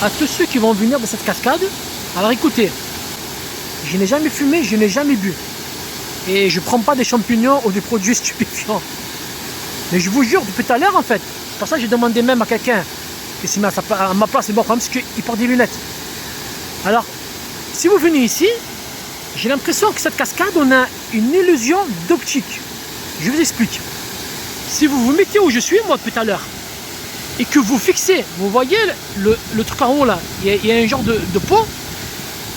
à tous ceux qui vont venir de cette cascade. Alors écoutez, je n'ai jamais fumé, je n'ai jamais bu. Et je ne prends pas des champignons ou des produits stupéfiants. Mais je vous jure, depuis tout à l'heure en fait, c'est pour ça que j'ai demandé même à quelqu'un que s'il met à ma place, c'est bon, parce qu'il porte des lunettes. Alors, si vous venez ici, j'ai l'impression que cette cascade, on a une illusion d'optique. Je vous explique. Si vous vous mettez où je suis, moi, tout à l'heure, et que vous fixez, vous voyez le truc en haut là, il y a un genre de pot,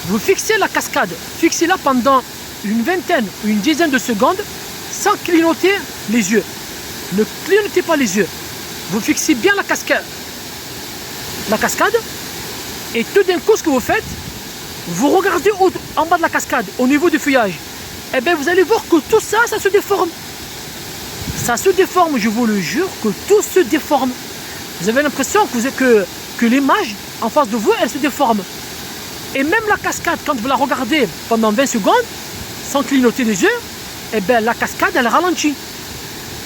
vous fixez la cascade, fixez-la pendant une vingtaine ou une dizaine de secondes sans clignoter les yeux. Ne clignotez pas les yeux. Vous fixez bien la cascade, et tout d'un coup, ce que vous faites, vous regardez en bas de la cascade, au niveau du feuillage, et bien vous allez voir que tout ça, ça se déforme. Ça se déforme, je vous le jure, que tout se déforme. Vous avez l'impression que l'image en face de vous, elle se déforme. Et même la cascade, quand vous la regardez pendant 20 secondes, sans clignoter les yeux, et bien la cascade, elle ralentit.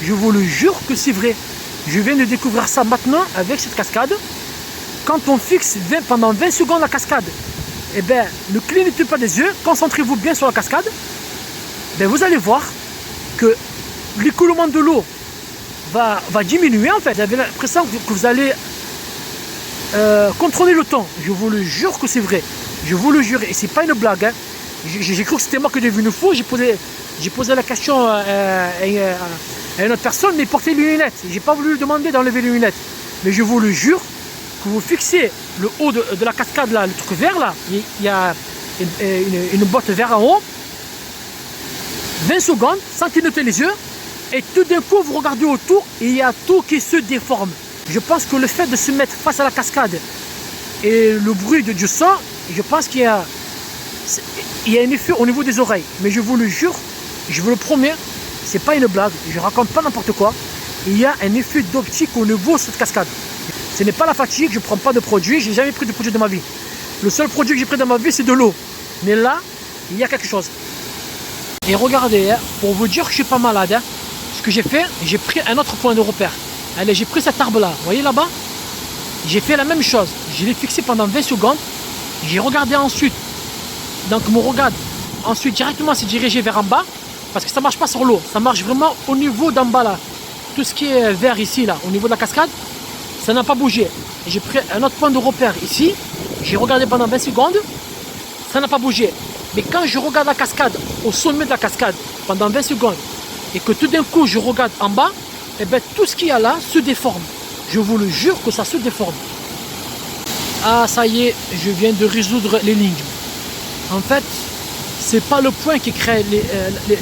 Je vous le jure que c'est vrai. Je viens de découvrir ça maintenant avec cette cascade. Quand on fixe pendant 20 secondes la cascade, et bien ne clignotez pas les yeux, concentrez-vous bien sur la cascade, bien vous allez voir que l'écoulement de l'eau va diminuer en fait. Vous avez l'impression que vous allez contrôler le temps. Je vous le jure que c'est vrai. Je vous le jure. Et c'est pas une blague. Hein. J'ai cru que c'était moi qui devais une fou. J'ai posé la question à une autre personne, mais portez les lunettes. J'ai pas voulu lui demander d'enlever les lunettes. Mais je vous le jure que vous fixez le haut de la cascade là, le truc vert là. Il y a une boîte verte en haut. 20 secondes sans clignoter les yeux. Et tout d'un coup, vous regardez autour et il y a tout qui se déforme. Je pense que le fait de se mettre face à la cascade et le bruit du son, je pense qu'il y a un effet au niveau des oreilles. Mais je vous le jure, je vous le promets, c'est pas une blague, je raconte pas n'importe quoi. Il y a un effet d'optique au niveau de cette cascade. Ce n'est pas la fatigue, je ne prends pas de produit, je n'ai jamais pris de produit de ma vie. Le seul produit que j'ai pris dans ma vie, c'est de l'eau. Mais là, il y a quelque chose. Et regardez, hein, pour vous dire que je ne suis pas malade, hein, ce que j'ai fait, j'ai pris un autre point de repère. Allez, j'ai pris cet arbre là, vous voyez là-bas? J'ai fait la même chose, je l'ai fixé pendant 20 secondes. J'ai regardé ensuite, donc mon regard ensuite directement s'est dirigé vers en bas, parce que ça ne marche pas sur l'eau, ça marche vraiment au niveau d'en bas là. Tout ce qui est vert ici là, au niveau de la cascade, ça n'a pas bougé. J'ai pris un autre point de repère ici, j'ai regardé pendant 20 secondes, ça n'a pas bougé. Mais quand je regarde la cascade, au sommet de la cascade, pendant 20 secondes, et que tout d'un coup je regarde en bas, et bien tout ce qu'il y a là se déforme. Je vous le jure que ça se déforme. Ah ça y est, je viens de résoudre l'énigme. En fait, c'est pas le point qui crée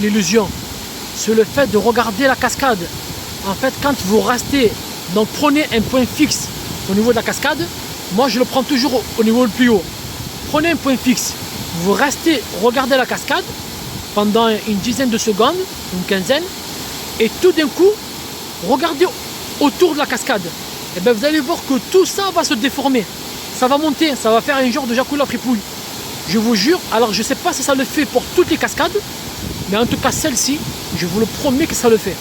l'illusion, c'est le fait de regarder la cascade. En fait, quand vous restez, donc prenez un point fixe au niveau de la cascade, moi je le prends toujours au niveau le plus haut. Prenez un point fixe, vous restez, regardez la cascade pendant une dizaine de secondes, une quinzaine, et tout d'un coup, regardez autour de la cascade. Et bien vous allez voir que tout ça va se déformer. Ça va monter, ça va faire un genre de jacoula fripouille. Je vous jure, alors je ne sais pas si ça le fait pour toutes les cascades, mais en tout cas celle-ci, je vous le promets que ça le fait.